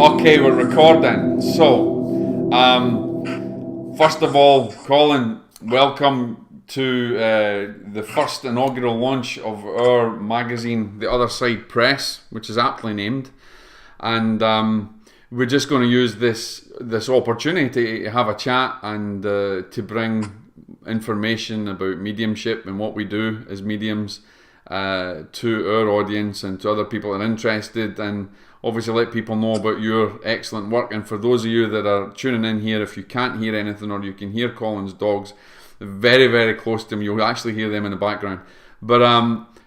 Okay, we're recording. So, first of all, Colin, welcome to the first inaugural launch of our magazine, The Other Side Press, which is aptly named. And we're just going to use this opportunity to have a chat and to bring information about mediumship and what we do as mediums to our audience and to other people that are interested, and obviously let people know about your excellent work. And for those of you that are tuning in here, if you can't hear anything or you can hear Colin's dogs very, very close to him, you'll actually hear them in the background. But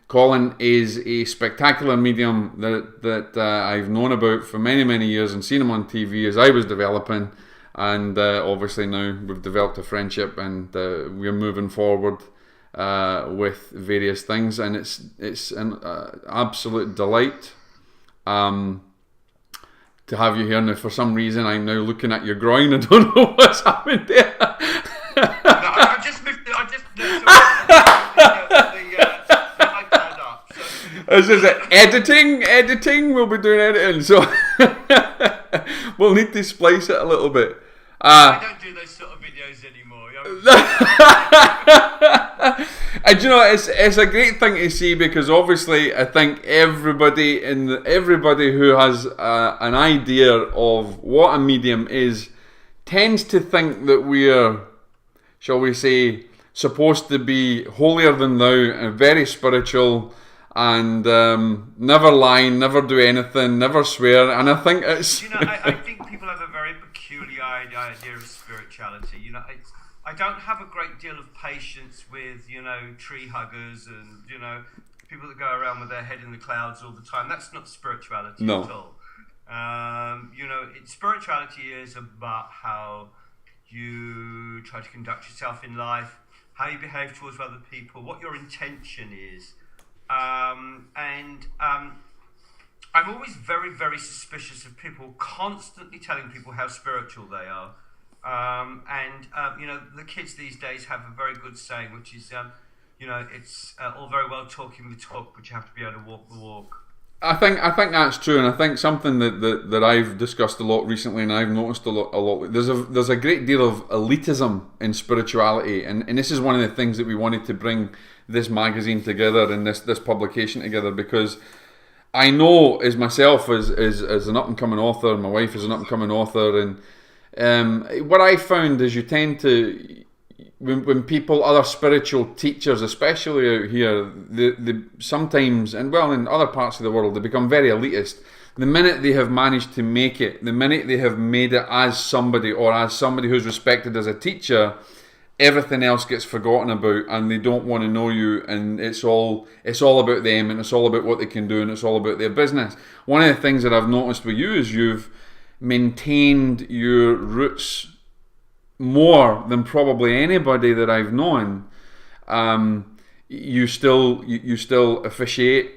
Colin is a spectacular medium that I've known about for many, many years and seen him on TV as I was developing. And obviously now we've developed a friendship, and we're moving forward with various things, and it's an absolute delight to have you here. Now, for some reason, I'm now looking at your groin. I don't know what's happened there. I just moved. I just I turned up. So. This is it. Editing. We'll be doing editing, so we'll need to splice it a little bit. I don't do those sort of videos anymore. And you know, it's a great thing to see, because obviously I think everybody who has an idea of what a medium is tends to think that we're, shall we say, supposed to be holier than thou and very spiritual and never lie, never do anything, never swear. And I think it's I think people have a very peculiar idea of spirituality. I don't have a great deal of patience with, tree huggers and, people that go around with their head in the clouds all the time. That's not spirituality No. at all. Spirituality is about how you try to conduct yourself in life, how you behave towards other people, what your intention is. I'm always very, very suspicious of people constantly telling people how spiritual they are. The kids these days have a very good saying, which is, it's all very well talking the talk, but you have to be able to walk the walk. I think that's true, and I think something that I've discussed a lot recently, and I've noticed a lot. There's a great deal of elitism in spirituality, and this is one of the things that we wanted to bring this magazine together and this publication together, because I know as myself as an up and coming author, my wife is an up and coming author, and what I found is you tend to, when people, other spiritual teachers, especially out here, they sometimes, and well, in other parts of the world, they become very elitist. The minute they have managed to make it, the minute they have made it as somebody, or as somebody who's respected as a teacher, everything else gets forgotten about, and they don't want to know you, and it's all about them, and it's all about what they can do, and it's all about their business. One of the things that I've noticed with you is you've maintained your roots more than probably anybody that I've known. You still officiate,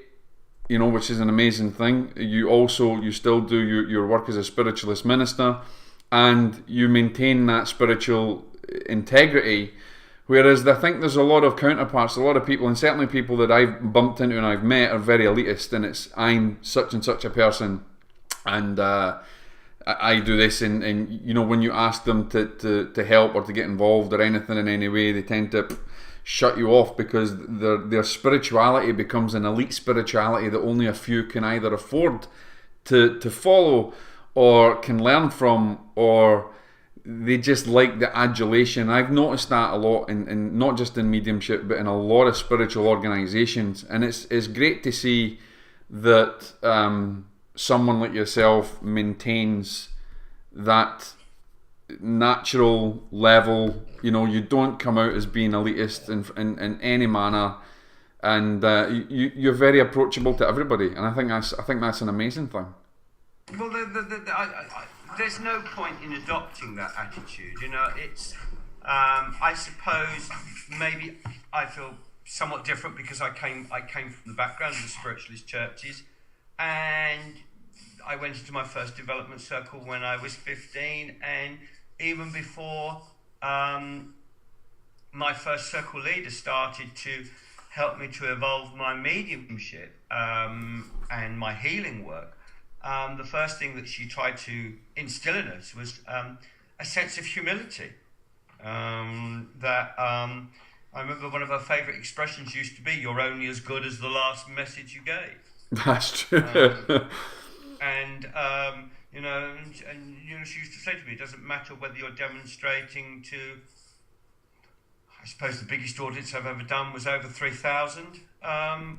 which is an amazing thing. You still do your work as a spiritualist minister, and you maintain that spiritual integrity. Whereas I think there's a lot of counterparts, a lot of people, and certainly people that I've bumped into and I've met, are very elitist, and it's, I'm such and such a person, and I do this, and when you ask them to help or to get involved or anything in any way, they tend to shut you off, because their spirituality becomes an elite spirituality that only a few can either afford to follow or can learn from, or they just like the adulation. I've noticed that a lot, in not just in mediumship, but in a lot of spiritual organisations, and it's great to see that someone like yourself maintains that natural level. You don't come out as being elitist in any manner, and you're very approachable to everybody, and I think that's an amazing thing. Well, there's no point in adopting that attitude. It's I suppose maybe I feel somewhat different because I came from the background of the spiritualist churches, and I went into my first development circle when I was 15, and even before my first circle leader started to help me to evolve my mediumship and my healing work, the first thing that she tried to instill in us was a sense of humility. I remember one of her favourite expressions used to be, "You're only as good as the last message you gave." That's true. She used to say to me, "It doesn't matter whether you're demonstrating to." I suppose the biggest audience I've ever done was over 3,000,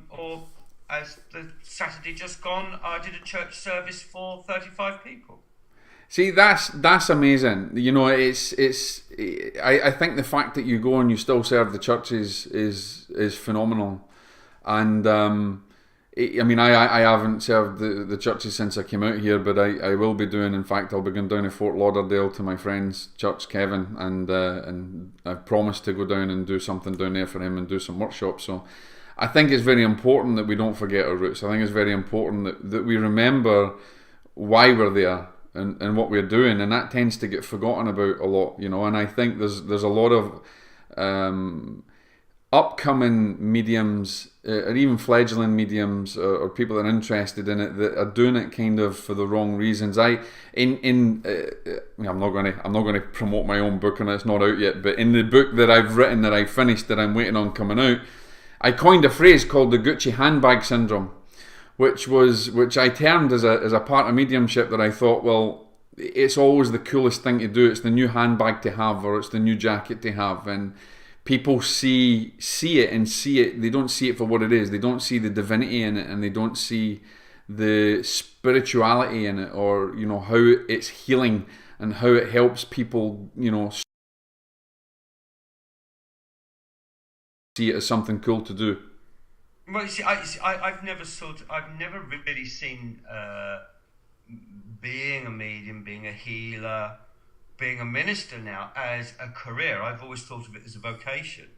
or as the Saturday just gone, I did a church service for 35 people. See, that's amazing. You know, I think the fact that you go and you still serve the church is phenomenal. And I haven't served the churches since I came out here, but I will be doing. In fact, I'll be going down to Fort Lauderdale to my friend's church, Kevin, and I've promised to go down and do something down there for him and do some workshops. So I think it's very important that we don't forget our roots. I think it's very important that we remember why we're there and what we're doing, and that tends to get forgotten about a lot, you know. And I think there's a lot of upcoming mediums, or even fledgling mediums, or people that are interested in it, that are doing it kind of for the wrong reasons. I'm not going to promote my own book, and it's not out yet. But in the book that I've written, that I finished, that I'm waiting on coming out, I coined a phrase called the Gucci handbag syndrome, which I termed as a part of mediumship, that I thought, well, it's always the coolest thing to do. It's the new handbag to have, or it's the new jacket to have, and people see it. They don't see it for what it is. They don't see the divinity in it, and they don't see the spirituality in it, or, you know, how it's healing and how it helps people, you know, see it as something cool to do. Well, you see, I've never really seen being a medium, being a healer, being a minister now as a career. I've always thought of it as a vocation.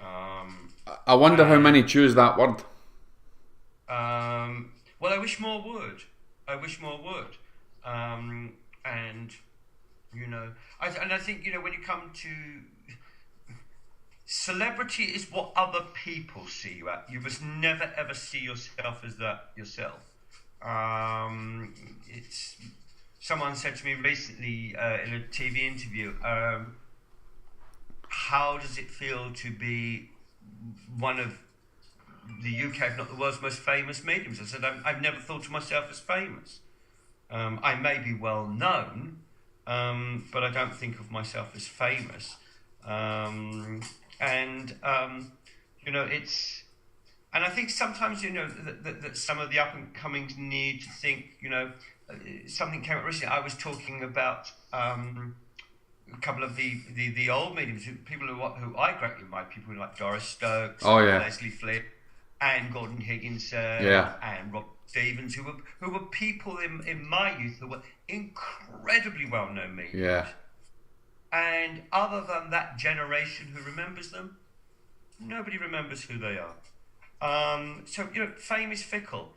I wonder how many choose that word. Well, I wish more would. And you know, I think, you know, when you come to celebrity, is what other people see you at. You must never ever see yourself as that yourself. It's someone said to me recently in a TV interview, how does it feel to be one of the UK, if not the world's most famous mediums? I said, I've never thought of myself as famous. I may be well known, but I don't think of myself as famous. You know, and I think sometimes, you know, that some of the up and comings need to think, you know, something came up recently. I was talking about a couple of the old mediums, people who I greatly admire, people like Doris Stokes, Leslie Flint, and Gordon Higginson, and Rob Stevens, who were people in my youth who were incredibly well known mediums. Yeah. And other than that generation who remembers them, nobody remembers who they are. So, you know, fame is fickle,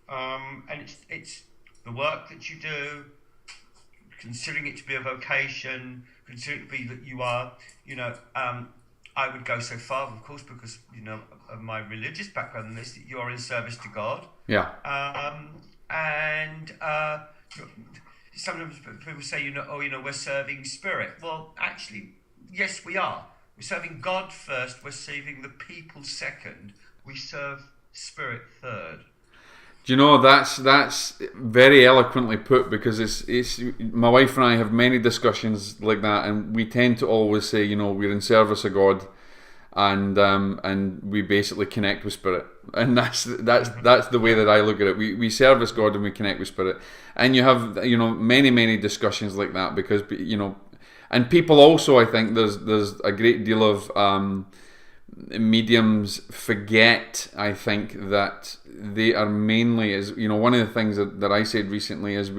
and it's the work that you do, considering it to be a vocation, considering it to be that you are, you know, I would go so far, of course, because, you know, of my religious background, in this, that you are in service to God. Yeah. Sometimes people say, you know, we're serving spirit. Well, actually, yes, we are. We're serving God first. We're serving the people second. We serve spirit third. Do you know, that's very eloquently put, because it's my wife and I have many discussions like that, and we tend to always say, you know, we're in service of God, and we basically connect with spirit, and that's the way that I look at it. We service God and we connect with spirit, and you have, you know, many discussions like that, because, you know, and people also, I think there's a great deal of mediums forget, I think, that they are mainly, as you know, one of the things that I said recently is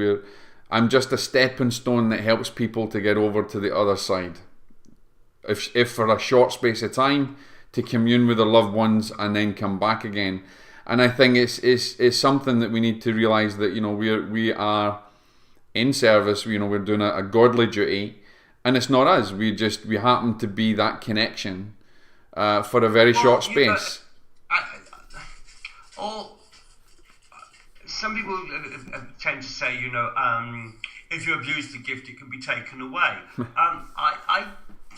I'm just a stepping stone that helps people to get over to the other side, if for a short space of time, to commune with their loved ones and then come back again. And I think it's something that we need to realise, that, you know, we are in service, you know, we're doing a godly duty, and it's not us, we happen to be that connection for a very short space. some people tend to say, if you abuse the gift, it can be taken away. I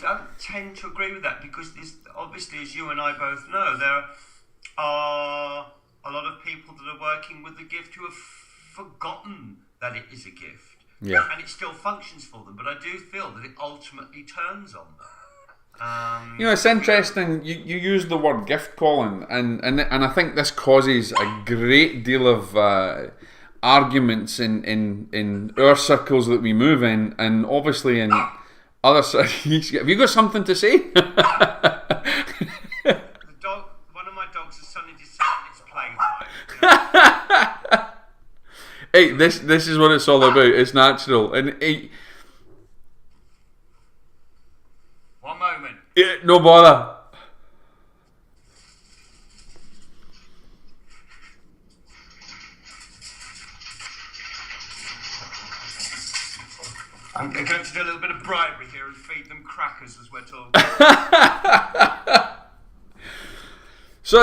don't tend to agree with that, because obviously, as you and I both know, there are a lot of people that are working with the gift who have forgotten that it is a gift. Yeah. And it still functions for them, but I do feel that it ultimately turns on them. It's interesting. You use the word gift, Colin, and I think this causes a great deal of arguments in our circles that we move in, and obviously in other circles. Have you got something to say? One of my dogs has suddenly decided it's playtime. Hey, this is what it's all about. It's natural, and one moment. Yeah, no bother. I'm going to do a little bit of bribery here and feed them crackers as we're talking. So,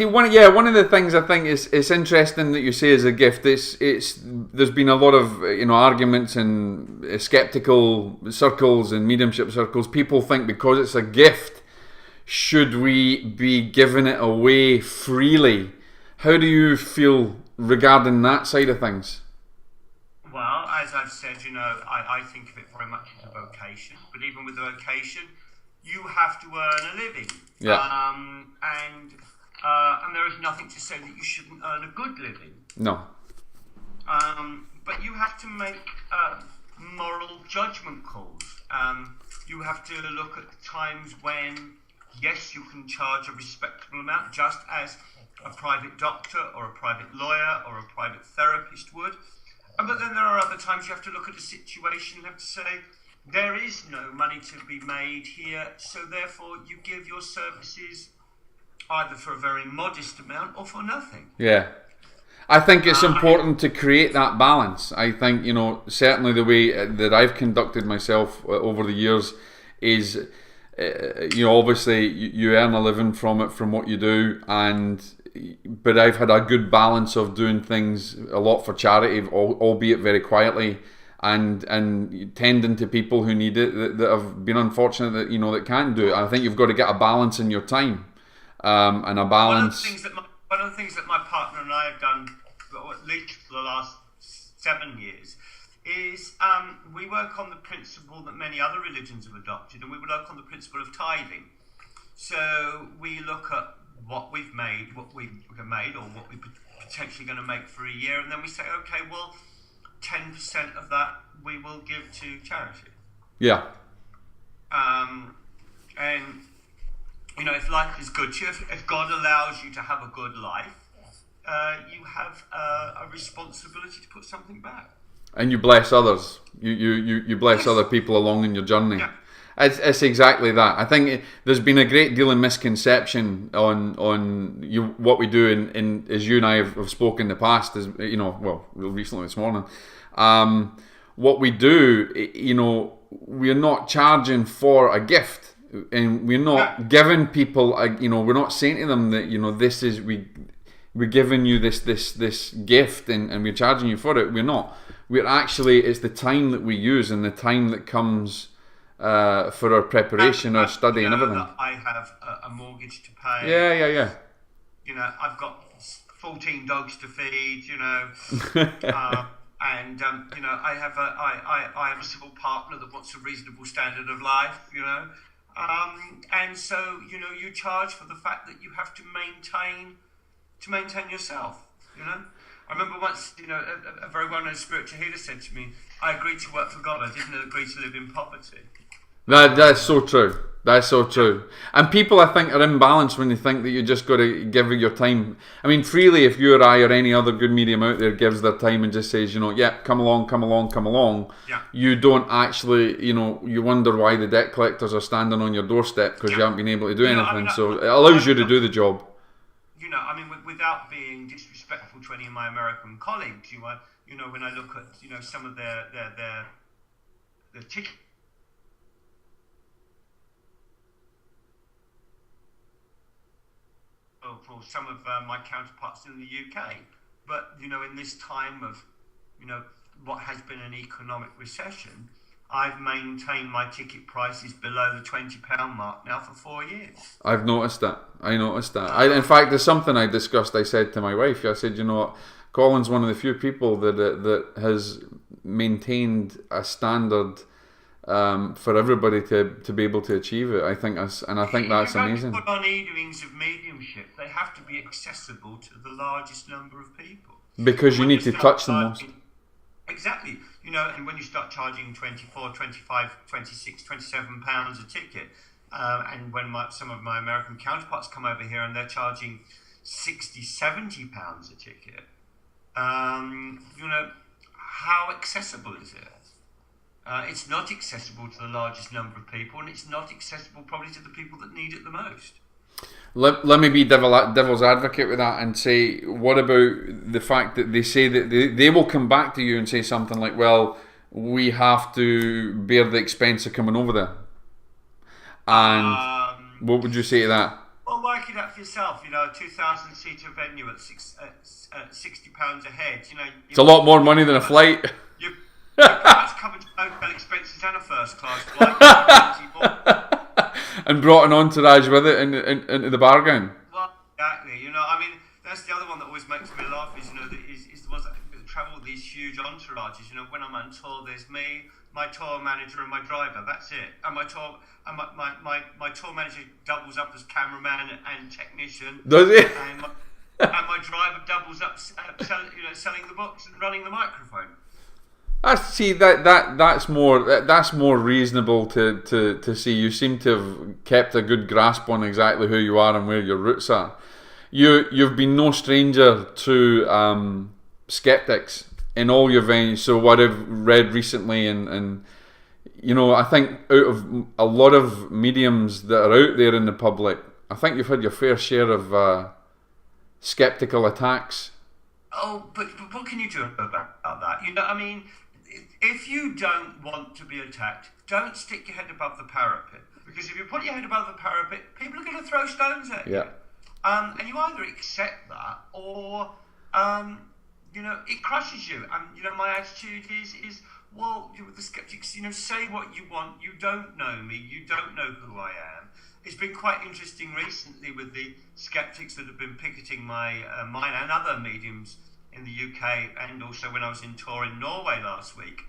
one of the things I think is interesting that you say is a gift. There's been a lot of arguments in skeptical circles and mediumship circles. People think because it's a gift, should we be giving it away freely? How do you feel regarding that side of things? Well, as I've said, I think of it very much as a vocation. But even with a vocation, you have to earn a living. Yeah. And there is nothing to say that you shouldn't earn a good living. No. But you have to make moral judgment calls. You have to look at times when, yes, you can charge a respectable amount, just as a private doctor or a private lawyer or a private therapist would. But then there are other times you have to look at a situation and have to say, there is no money to be made here, so therefore you give your services either for a very modest amount or for nothing. Yeah. I think it's important to create that balance. I think, certainly the way that I've conducted myself over the years is, obviously you earn a living from it, from what you do, but I've had a good balance of doing things a lot for charity, albeit very quietly, and tending to people who need it, that have been unfortunate that that can't do it. I think you've got to get a balance in your time, and a balance. One of the things that my partner and I have done, at least for the last 7 years, is we work on the principle that many other religions have adopted, and we work on the principle of tithing. So we look at what we've made, or what we're potentially going to make for a year, and then we say, okay, well, 10% of that we will give to charity. Yeah. And if life is good to you, if God allows you to have a good life, you have a responsibility to put something back. And you bless others. You bless other people along in your journey. Yeah. It's exactly that. I think there's been a great deal of misconception on what we do, in as you and I have spoken in the past, is recently this morning. What we do, we're not charging for a gift, and we're not giving people we're not saying to them that this is we're giving you this gift and we're charging you for it. We're not. We're actually, it's the time that we use and the time that comes for our preparation, our study, and everything. I have a mortgage to pay. Yeah. I've got 14 dogs to feed. And I have a civil partner that wants a reasonable standard of life. And so you charge for the fact that you have to maintain yourself. I remember once, a very well-known spiritual healer said to me, "I agreed to work for God. I didn't agree to live in poverty." That's so true. That's so true. And people, I think, are imbalanced when they think that you just got to give your time. I mean, freely, if you or I or any other good medium out there gives their time and just says, come along. Yeah. You don't actually, you wonder why the debt collectors are standing on your doorstep because you haven't been able to do anything. So it allows you to do the job. Without being disrespectful to any of my American colleagues, when I look at, some of their tickets, for some of my counterparts in the UK, But in this time of what has been an economic recession, I've maintained my ticket prices below the £20 mark now for 4 years. I've noticed that. In fact, there's something I discussed. I said to my wife, I said, you know what, Colin's one of the few people that has maintained a standard for everybody to be able to achieve it. I think that's amazing. Put on e-doings of mediumship, they have to be accessible to the largest number of people. Because you need to touch them most. Exactly. And when you start charging 24, 25, 26, 27 pounds a ticket, and when some of my American counterparts come over here and they're charging 60, 70 pounds a ticket, how accessible is it? It's not accessible to the largest number of people, and it's not accessible probably to the people that need it the most. Let me be devil's advocate with that and say, what about the fact that they say that they will come back to you and say something like, well, we have to bear the expense of coming over there. And what would you say to that? Well, work it out for yourself. A 2,000-seater venue at £60 a head. It's a lot more money than a flight. That's covered hotel expenses and a first-class flight. And brought an entourage with it into the bargain. Well, exactly. That's the other one that always makes me laugh. Is the ones that travel with these huge entourages. When I'm on tour, there's me, my tour manager, and my driver. That's it. And my tour manager doubles up as cameraman and technician. Does he? And my driver doubles up, selling the books and running the microphone. That's more reasonable to see. You seem to have kept a good grasp on exactly who you are and where your roots are. You've been no stranger to skeptics in all your venues. So what I've read recently, and I think out of a lot of mediums that are out there in the public, I think you've had your fair share of skeptical attacks. Oh, but what can you do about that? If you don't want to be attacked, don't stick your head above the parapet. Because if you put your head above the parapet, people are going to throw stones at you. And you either accept that or, it crushes you. And, my attitude is well, the skeptics, say what you want. You don't know me. You don't know who I am. It's been quite interesting recently with the skeptics that have been picketing mine and other mediums in the UK, and also when I was in tour in Norway last week,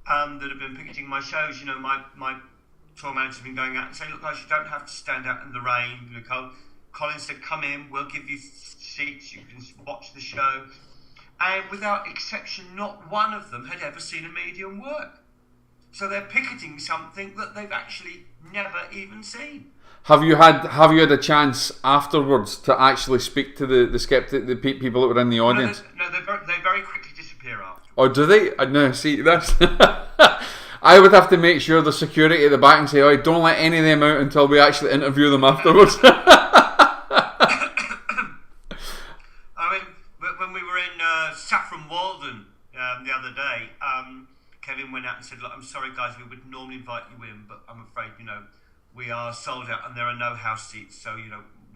that have been picketing my shows. My tour manager's been going out and saying, look guys, you don't have to stand out in the rain. Colin said, come in, we'll give you seats, you can watch the show. And without exception, not one of them had ever seen a medium work. So they're picketing something that they've actually never even seen. Have you had a chance afterwards to actually speak to the people that were in the audience? No, they very quickly disappear after. Oh, do they? No, see, that's... I would have to make sure the security at the back and say, oh, don't let any of them out until we actually interview them afterwards. When we were in Saffron Walden the other day, Kevin went out and said, look, I'm sorry guys, we would normally invite you in, but I'm afraid, we are sold out and there are no house seats, so,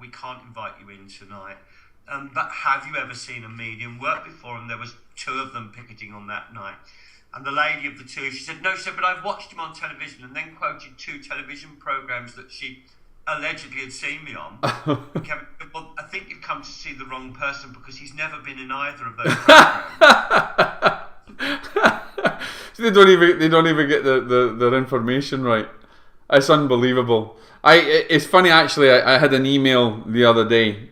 we can't invite you in tonight. But have you ever seen a medium work before? And there was 2 of them picketing on that night. And the lady of the 2, she said, no, she said, but I've watched him on television, and then quoted 2 television programmes that she allegedly had seen me on. Kevin, well, I think you've come to see the wrong person because he's never been in either of those programmes. They don't even get their information right. It's unbelievable. It's funny actually. I had an email the other day.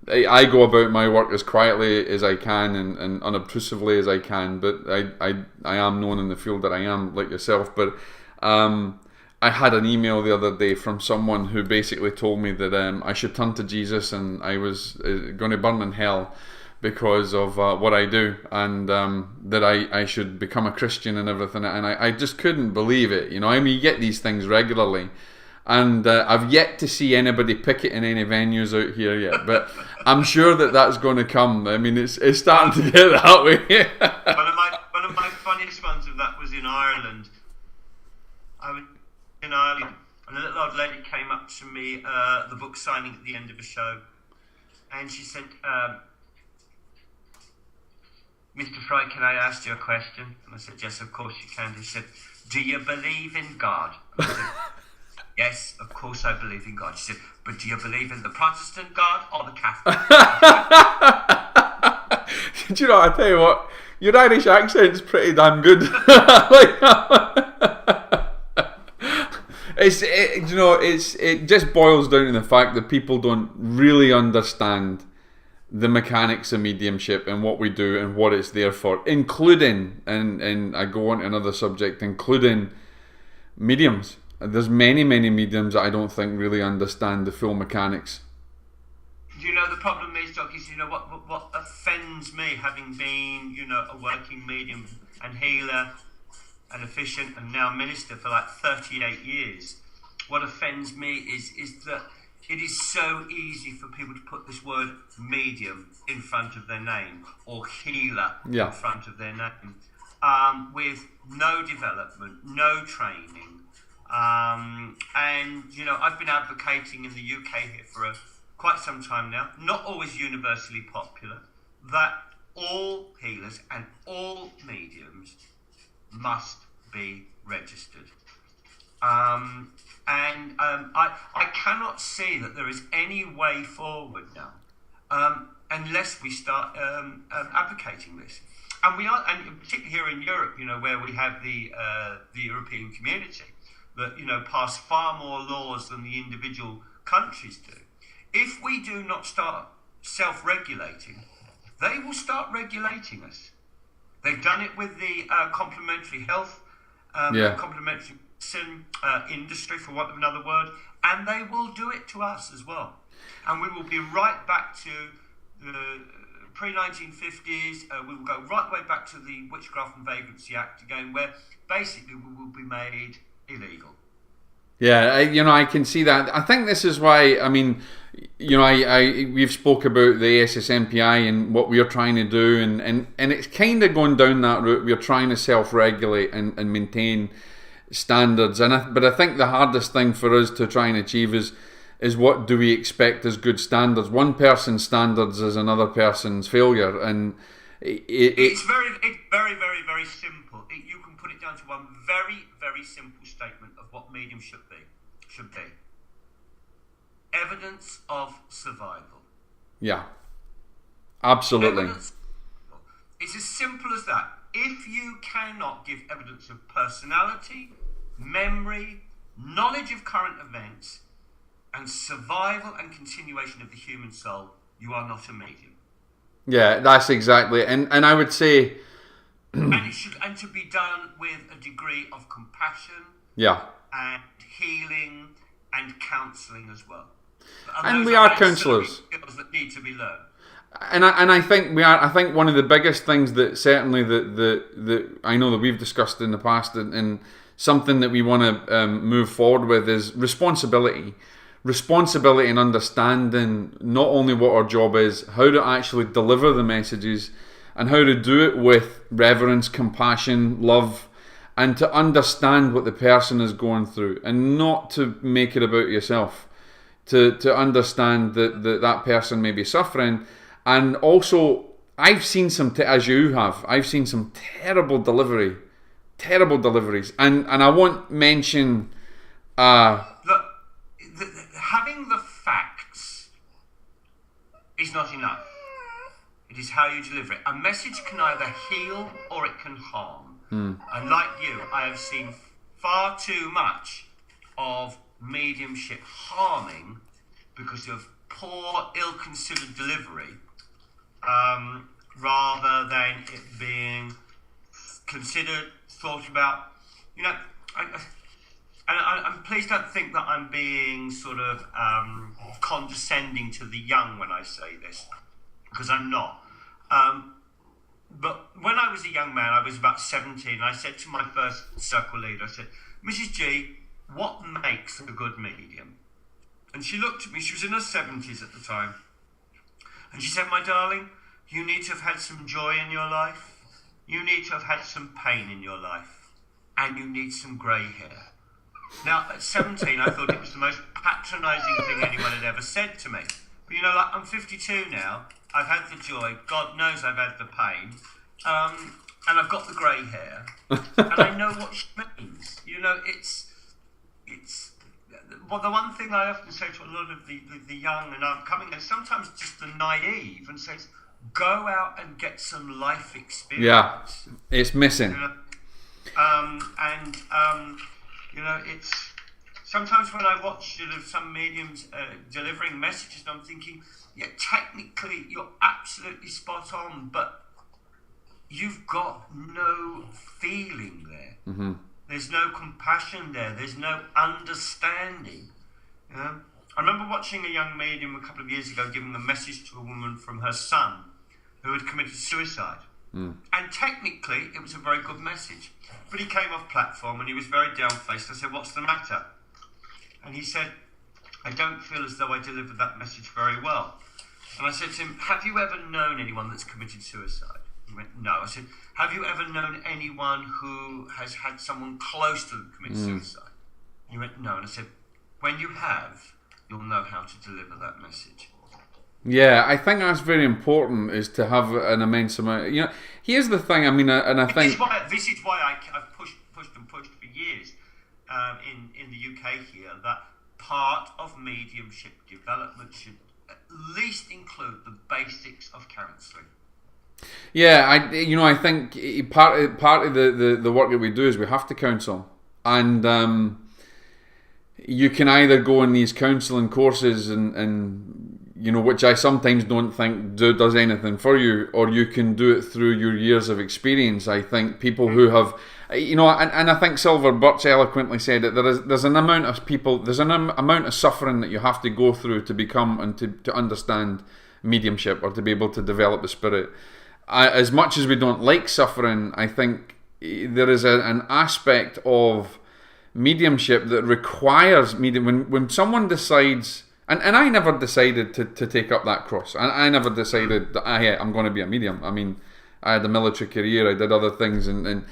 I go about my work as quietly as I can and unobtrusively as I can, but I am known in the field that I am, like yourself. But I had an email the other day from someone who basically told me that I should turn to Jesus and I was going to burn in hell because of what I do, and that I should become a Christian and everything. And I just couldn't believe it. You get these things regularly. And I've yet to see anybody picketing any venues out here yet, but I'm sure that's going to come. I mean, it's starting to get that way. One of my funniest ones of that was in Ireland. I was in Ireland, and a little old lady came up to me, the book signing at the end of a show, and she said, Mr. Fry, can I ask you a question? And I said, yes, of course you can. He said, do you believe in God? And I said, yes, of course I believe in God. She said, but do you believe in the Protestant God or the Catholic? Do you know, I tell you what, your Irish accent's pretty damn good. Like, it just boils down to the fact that people don't really understand the mechanics of mediumship and what we do and what it's there for, including, and I go on to another subject, including mediums. There's many mediums that I don't think really understand the full mechanics. You know, the problem is, Jock, is, what offends me, having been, a working medium and healer and efficient and now minister for like 38 years, what offends me is that it is so easy for people to put this word medium in front of their name or healer in front of their name, with no development, no training. And, I've been advocating in the UK here for quite some time now, not always universally popular, that all healers and all mediums must be registered. I cannot see that there is any way forward now unless we start advocating this. And we are, and particularly here in Europe, where we have the European community that pass far more laws than the individual countries do. If we do not start self-regulating, they will start regulating us. They've done it with the complementary health, complementary medicine industry, for want of another word, and they will do it to us as well. And we will be right back to the pre-1950s. We will go right the way back to the Witchcraft and Vagrancy Act again, where basically we will be made illegal. Yeah, I can see that. I think this is why, we've spoke about the ASSMPI and what we're trying to do, and it's kind of going down that route. We're trying to self-regulate and maintain standards, but I think the hardest thing for us to try and achieve is what do we expect as good standards. One person's standards is another person's failure, and it's very, very simple. You can put it down to one very, very simple statement of what medium should be. Evidence of survival. Yeah, absolutely. It's as simple as that. If you cannot give evidence of personality, memory, knowledge of current events, and survival and continuation of the human soul, you are not a medium. Yeah, that's exactly, and I would say, and to be done with a degree of compassion, and healing and counselling as well. And we are counsellors. Skills that need to be learned. And I think we are. I think one of the biggest things that certainly that I know that we've discussed in the past, and something that we want to move forward with is responsibility and understanding not only what our job is, how to actually deliver the messages, and how to do it with reverence, compassion, love, and to understand what the person is going through, and not to make it about yourself. To understand that person may be suffering. And also, I've seen some, as you have, I've seen some terrible deliveries. And I won't mention... Look, having the facts is not enough. It is how you deliver it. A message can either heal or it can harm. And like you, I have seen far too much of mediumship harming because of poor, ill-considered delivery, rather than it being considered, thought about. And please don't think that I'm being sort of condescending to the young when I say this, because I'm not. But when I was a young man, I was about 17, I said to my first circle leader, I said, Mrs. G, what makes a good medium? And she looked at me, she was in her 70s at the time, and she said, my darling, you need to have had some joy in your life, you need to have had some pain in your life, and you need some grey hair. Now, at 17, I thought it was the most patronising thing anyone had ever said to me. But I'm 52 now, I've had the joy, God knows I've had the pain. and I've got the grey hair, and I know what she means. You know, it's well, the one thing I often say to a lot of the young and upcoming, and sometimes just the naive, and says, go out and get some life experience. Yeah, it's missing. You know? You know, it's sometimes when I watch some mediums delivering messages, I'm thinking, yeah, technically you're absolutely spot on, but you've got no feeling there. Mm-hmm. There's no compassion there. There's no understanding. You know? I remember watching a young medium a couple of years ago giving a message to a woman from her son who had committed suicide. Mm. And technically, it was a very good message. But he came off platform and he was very down-faced. I said, what's the matter? And he said, I don't feel as though I delivered that message very well. And I said to him, have you ever known anyone that's committed suicide? He went, no. I said, have you ever known anyone who has had someone close to them commit suicide? He went, no. And I said, when you have, you'll know how to deliver that message. Yeah, I think that's very important, is to have an immense amount. You know, here's the thing. I mean, and I think this is why I've pushed for years in the UK here, that part of mediumship development should at least include the basics of counselling. Yeah, I think part of the work that we do is we have to counsel, and you can either go on these counselling courses and you know, which I sometimes don't think does anything for you, or you can do it through your years of experience. I think people who have, you know, and I think Silver Birch eloquently said it. There's an amount of people, there's an amount of suffering that you have to go through to become and to understand mediumship, or to be able to develop the spirit. As much as we don't like suffering, I think there is an aspect of mediumship that requires when someone decides. And I never decided to take up that cross. I never decided that I'm going to be a medium. I mean, I had a military career, I did other things, and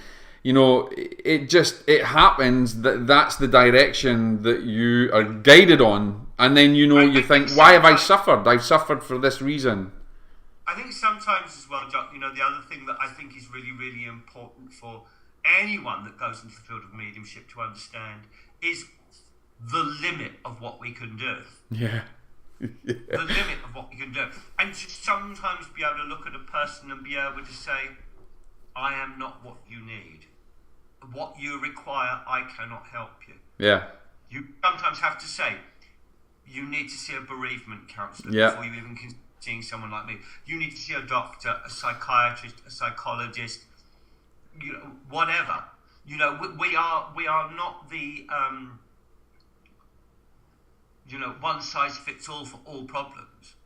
you know, it happens that that's the direction that you are guided on, and then you think, why have I suffered? I've suffered for this reason. I think sometimes as well, Jock, you know, the other thing that I think is really, really important for anyone that goes into the field of mediumship to understand is the limit of what we can do. Yeah. The limit of what we can do. And to sometimes be able to look at a person and be able to say, I am not what you need. What you require, I cannot help you. Yeah. You sometimes have to say, you need to see a bereavement counsellor before you even consider seeing someone like me. You need to see a doctor, a psychiatrist, a psychologist, you know, whatever. You know, we are not the you know, one size fits all for all problems.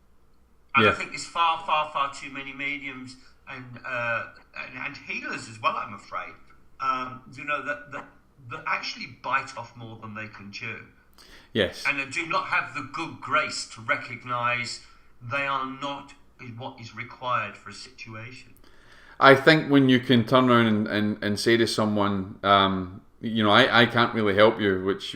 And I think there's far, far, far too many mediums and healers as well, I'm afraid, you know, that actually bite off more than they can chew. Yes. And do not have the good grace to recognise they are not what is required for a situation. I think when you can turn around and say to someone, you know, I can't really help you, which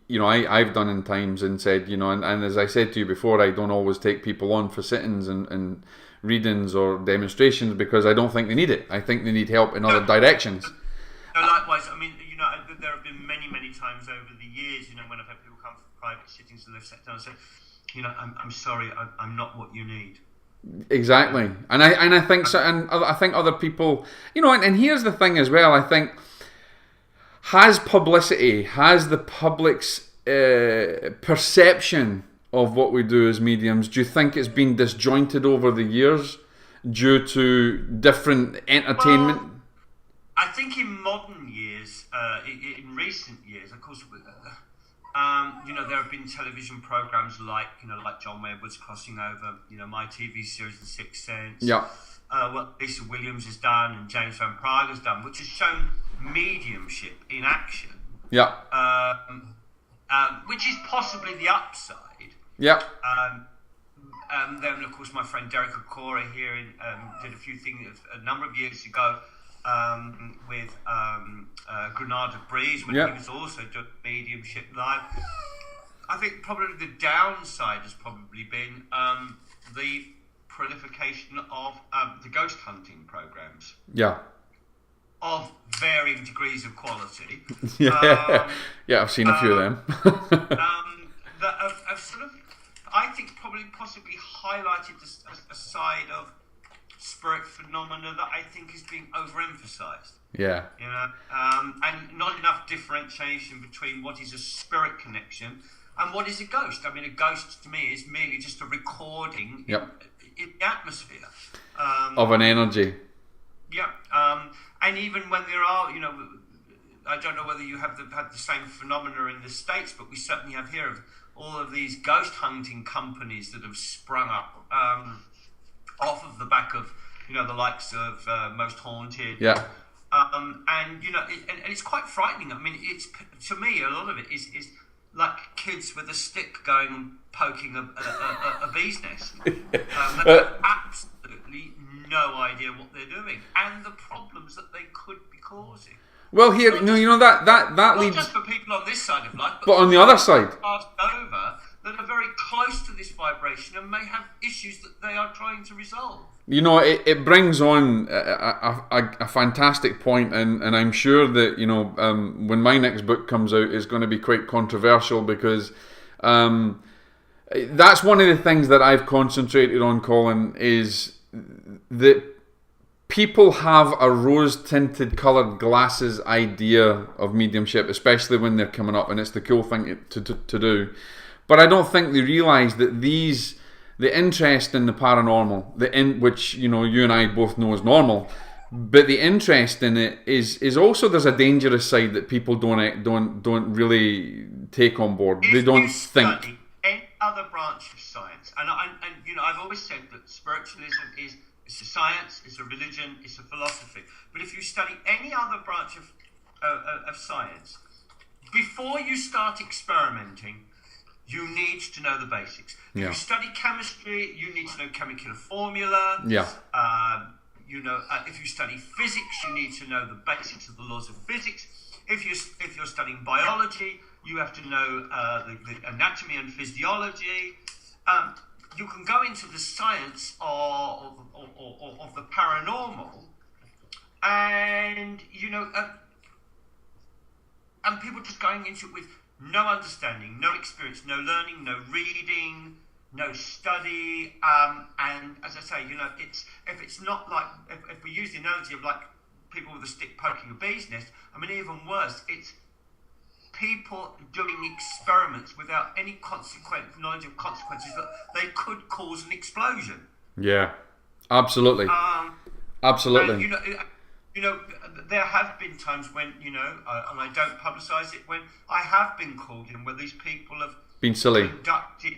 you know, I've done in times, and said, you know, and as I said to you before, I don't always take people on for sittings and readings or demonstrations, because I don't think they need it. I think they need help in other directions. No, likewise. I mean, you know, there have been many, many times over the years, you know, when I've had people come for private sittings and they've sat down and said, you know, I'm sorry, I'm not what you need. Exactly, and I think so, and I think other people, you know, and here's the thing as well. I think has the public's perception of what we do as mediums, do you think it's been disjointed over the years due to different entertainment? Well, I think in modern years, in recent years, of course, you know, there have been television programs like John Wedwood's Crossing Over, you know, my TV series The Sixth Sense. Yeah. What Lisa Williams has done and James Van Prague has done, which has shown mediumship in action. Yeah. Which is possibly the upside. Yeah. Then, of course, my friend Derek Okora here did a few things a number of years ago with Granada Breeze, when he was also doing mediumship live. I think probably the downside has probably been the proliferation of the ghost hunting programs Yeah. of varying degrees of quality. Yeah. Yeah, I've seen a few of them. That have sort of, I think, probably possibly highlighted a side of spirit phenomena that I think is being overemphasized. Yeah. You know, and not enough differentiation between what is a spirit connection and what is a ghost. I mean, a ghost to me is merely just a recording in the atmosphere Of an energy. Yeah, and even when there are, you know, I don't know whether you have had the same phenomena in the States, but we certainly have here of all of these ghost hunting companies that have sprung up off of the back of, you know, the likes of Most Haunted. Yeah. And you know, and it's quite frightening. I mean, it's, to me, a lot of it is like kids with a stick going and poking a bee's nest. They have absolutely no idea what they're doing and the problems that they could be causing. Well, here, no, you know, that Not leads. just for people on this side of life, But on the other side, passed over that are very close to this vibration and may have issues that they are trying to resolve. you know, it brings on a fantastic point, and I'm sure that, you know, when my next book comes out, it's going to be quite controversial, because that's one of the things that I've concentrated on, Colin, is that people have a rose-tinted coloured glasses idea of mediumship, especially when they're coming up, and it's the cool thing to do. But I don't think they realise that the interest in the paranormal, which, you know, you and I both know is normal, but the interest in it is also, there's a dangerous side that people don't really take on board. They don't think. Study any other branch of science, and you know, I've always said that spiritualism is. It's a science, it's a religion, it's a philosophy. But if you study any other branch of science, before you start experimenting, you need to know the basics. If you study chemistry, you need to know chemical formula. Yeah. You know, if you study physics, you need to know the basics of the laws of physics. If you're studying biology, you have to know the anatomy and physiology. You can go into the science of the paranormal, and you know, and people just going into it with no understanding, no experience, no learning, no reading, no study, and as I say, you know, if it's not like, if we use the analogy of like people with a stick poking a bee's nest, I mean, even worse, it's people doing experiments without any knowledge of consequences that they could cause an explosion. Yeah, absolutely. Absolutely. You know, there have been times when, you know, and I don't publicise it, when I have been called in where these people have been silly, conducted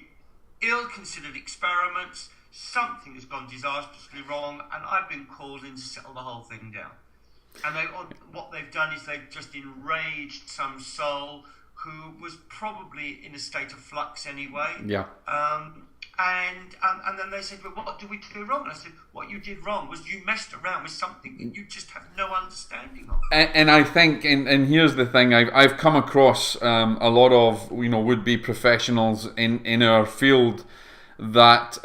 ill-considered experiments, something has gone disastrously wrong, and I've been called in to settle the whole thing down. And what they've done is they've just enraged some soul who was probably in a state of flux anyway. Yeah. And then they said, well, what did we do wrong? And I said, what you did wrong was you messed around with something that you just have no understanding of. And I think, and here's the thing, I've come across a lot of, you know, would-be professionals in our field that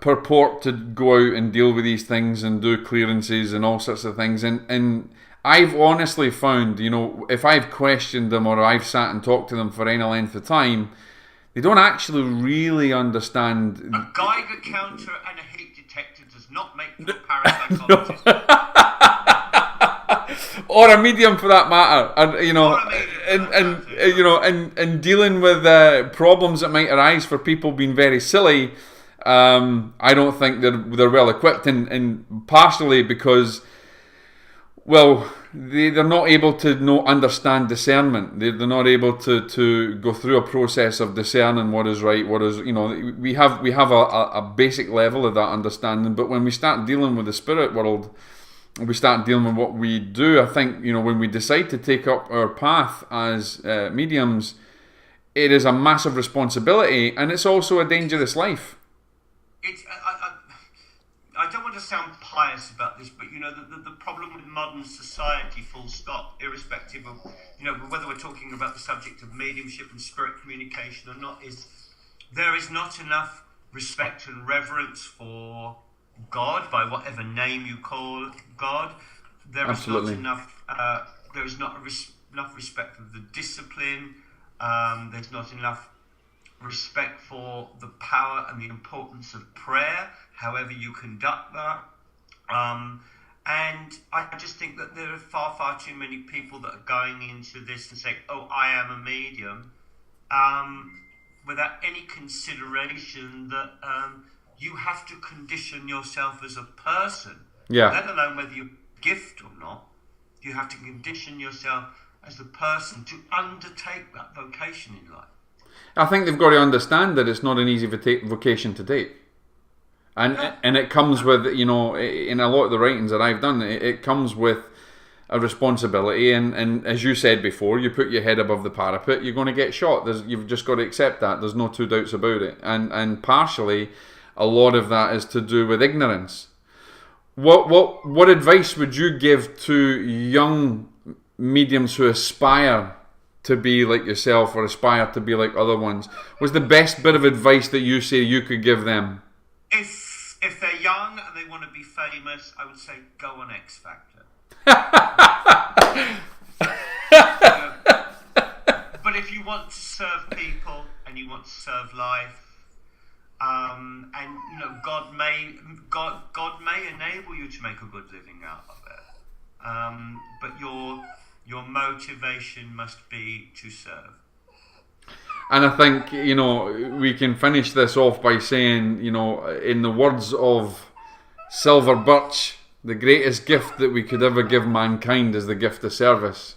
purport to go out and deal with these things and do clearances and all sorts of things, and I've honestly found, you know, if I've questioned them or I've sat and talked to them for any length of time, they don't actually really understand. A Geiger counter and a heat detector does not make you a parapsychologist. Or a medium, for that matter, and you know, and dealing with problems that might arise for people being very silly. I don't think they're well equipped, and partially because, well, they're not able to understand discernment. They're not able to go through a process of discerning what is right, what is, you know. We have a basic level of that understanding, but when we start dealing with the spirit world, we start dealing with what we do. I think, you know, when we decide to take up our path as mediums, it is a massive responsibility, and it's also a dangerous life. I don't want to sound pious about this, but, you know, the problem with modern society, full stop, irrespective of, you know, whether we're talking about the subject of mediumship and spirit communication or not, is there is not enough respect and reverence for God, by whatever name you call God. There is Absolutely. not enough. There is not enough respect for the discipline. There's not enough respect for the power and the importance of prayer, however you conduct that. And I just think that there are far, far too many people that are going into this and saying, "Oh, I am a medium," without any consideration that you have to condition yourself as a person, let alone whether you're a gift or not. You have to condition yourself as a person to undertake that vocation in life. I think they've got to understand that it's not an easy vocation to take. And it comes with, you know, in a lot of the writings that I've done, it comes with a responsibility. And as you said before, you put your head above the parapet, you're going to get shot. You've just got to accept that. There's no two doubts about it. And partially, a lot of that is to do with ignorance. What advice would you give to young mediums who aspire to be like yourself or aspire to be like other ones? What's the best bit of advice that you say you could give them? If they're young and they want to be famous, I would say go on X Factor. But if you want to serve people and you want to serve life, and you know, God may enable you to make a good living out of it. But your motivation must be to serve. And I think, you know, we can finish this off by saying, you know, in the words of Silver Birch, the greatest gift that we could ever give mankind is the gift of service.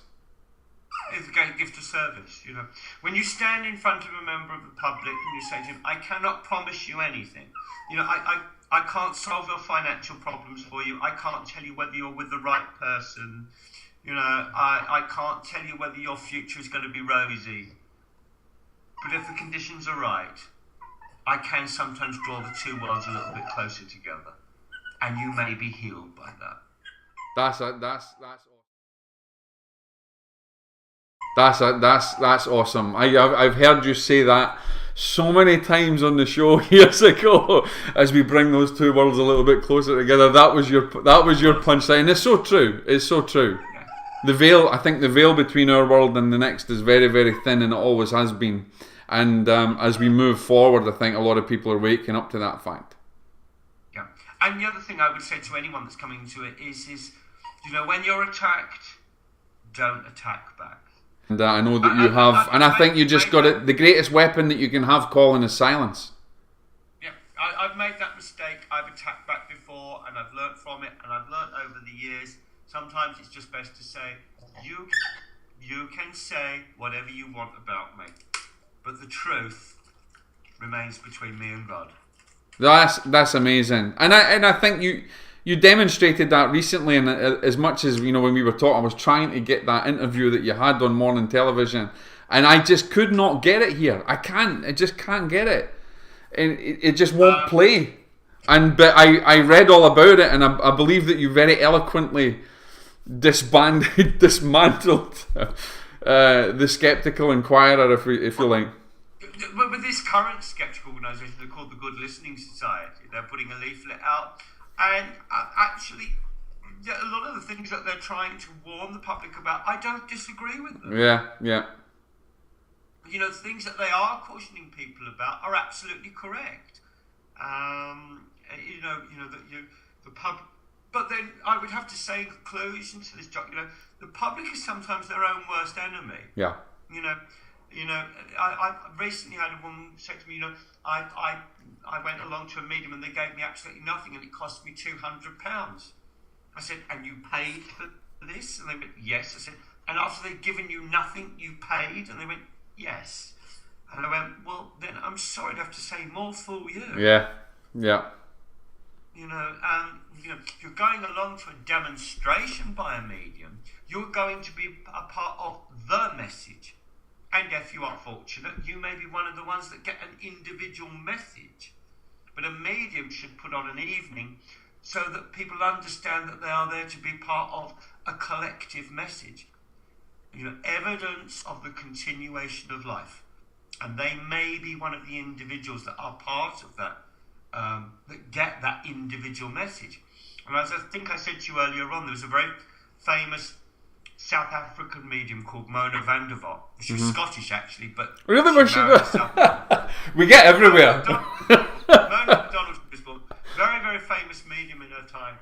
It's a gift of service, you know. When you stand in front of a member of the public and you say to him, I cannot promise you anything. You know, I can't solve your financial problems for you. I can't tell you whether you're with the right person. You know, I can't tell you whether your future is going to be rosy. But if the conditions are right, I can sometimes draw the two worlds a little bit closer together. And you may be healed by that. That's awesome. I've heard you say that so many times on the show years ago. As we bring those two worlds a little bit closer together, that was your punchline. It's so true. It's so true. Yeah. The veil. I think the veil between our world and the next is very, very thin, and it always has been. And as we move forward, I think a lot of people are waking up to that fact. Yeah. And the other thing I would say to anyone that's coming into it is you know, when you're attacked, don't attack back. And I know that you have, and I think you just got it. The greatest weapon that you can have, Colin, is silence. Yeah, I've made that mistake. I've attacked back before, and I've learnt from it, and I've learnt over the years. Sometimes it's just best to say, you can say whatever you want about me, but the truth remains between me and God. That's amazing, and I think you demonstrated that recently. And as much as, you know, when we were talking, I was trying to get that interview that you had on morning television, and I just could not get it here. I just can't get it, and it just won't play. But I read all about it, and I believe that you very eloquently dismantled the Skeptical Inquirer, if you like. But with this current skeptical organisation, they're called the Good Listening Society. They're putting a leaflet out, and actually, a lot of the things that they're trying to warn the public about, I don't disagree with them. Yeah. You know, the things that they are cautioning people about are absolutely correct. The pub. But then I would have to say, in conclusion to this, Jock, you know, the public is sometimes their own worst enemy. Yeah. You know, I recently had a woman say to me, you know, I went along to a medium and they gave me absolutely nothing and it cost me £200. I said, and you paid for this? And they went, yes. I said, and after they'd given you nothing, you paid? And they went, yes. And I went, well, then I'm sorry to have to say, more fool you. Yeah. You know, if you're going along to a demonstration by a medium, you're going to be a part of the message. And if you are fortunate, you may be one of the ones that get an individual message. But a medium should put on an evening so that people understand that they are there to be part of a collective message. You know, evidence of the continuation of life. and they may be one of the individuals that are part of that, that get that individual message. And as I think I said to you earlier on, there was a very famous South African medium called Mona van der Walt. She was Scottish actually, but really, was she? We get everywhere. Mona MacDonald was born. Very, very famous medium in her time,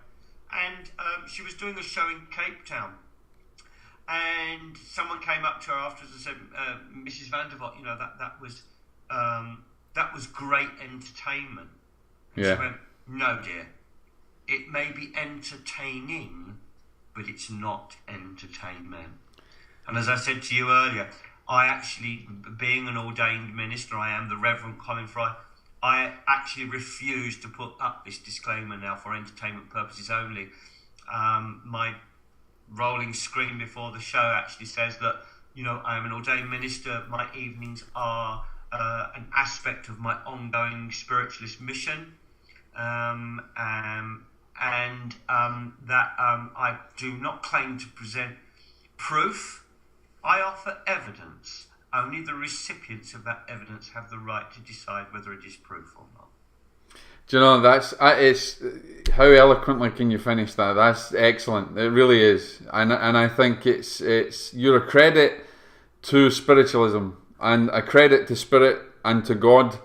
and she was doing a show in Cape Town. And someone came up to her afterwards and said, "Mrs. van der Walt, you know that was great entertainment." And she went, "No, dear. It may be entertaining, but it's not entertainment." And as I said to you earlier, I actually, being an ordained minister, I am the Reverend Colin Fry, I actually refuse to put up this disclaimer now for entertainment purposes only. My rolling screen before the show actually says that, you know, I am an ordained minister. My evenings are an aspect of my ongoing spiritualist mission. That I do not claim to present proof. I offer evidence. Only the recipients of that evidence have the right to decide whether it is proof or not. Do you know, it's how eloquently can you finish that? That's excellent. It really is, and I think it's you're a credit to spiritualism and a credit to spirit and to God.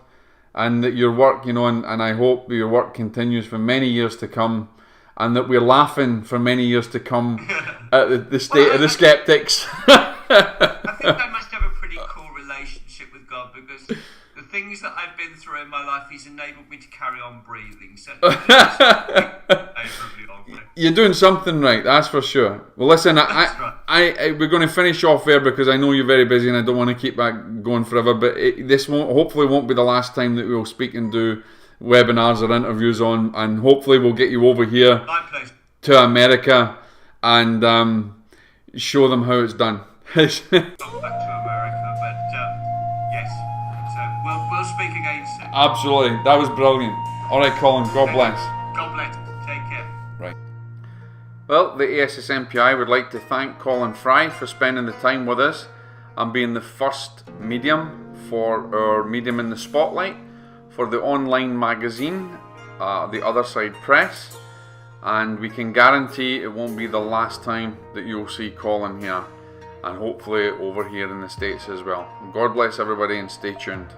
And that your work, you know, and I hope your work continues for many years to come, and that we're laughing for many years to come at the state of the skeptics. I think I must have a pretty cool relationship with God, because the things that I've been through in my life, He's enabled me to carry on breathing. So you're doing something right, that's for sure. Well, listen, we're going to finish off there because I know you're very busy and I don't want to keep that going forever. But this hopefully won't be the last time that we'll speak and do webinars or interviews on, and hopefully we'll get you over here to America and show them how it's done. Not back to America, but yes. So we'll speak again soon. Absolutely, that was brilliant. All right, Colin. God bless. God bless. Take care. Right. Well, the ASSMPI would like to thank Colin Fry for spending the time with us and being the first medium for our Medium in the Spotlight for the online magazine, The Other Side Press, and we can guarantee it won't be the last time that you'll see Colin here, and hopefully over here in the States as well. God bless everybody and stay tuned.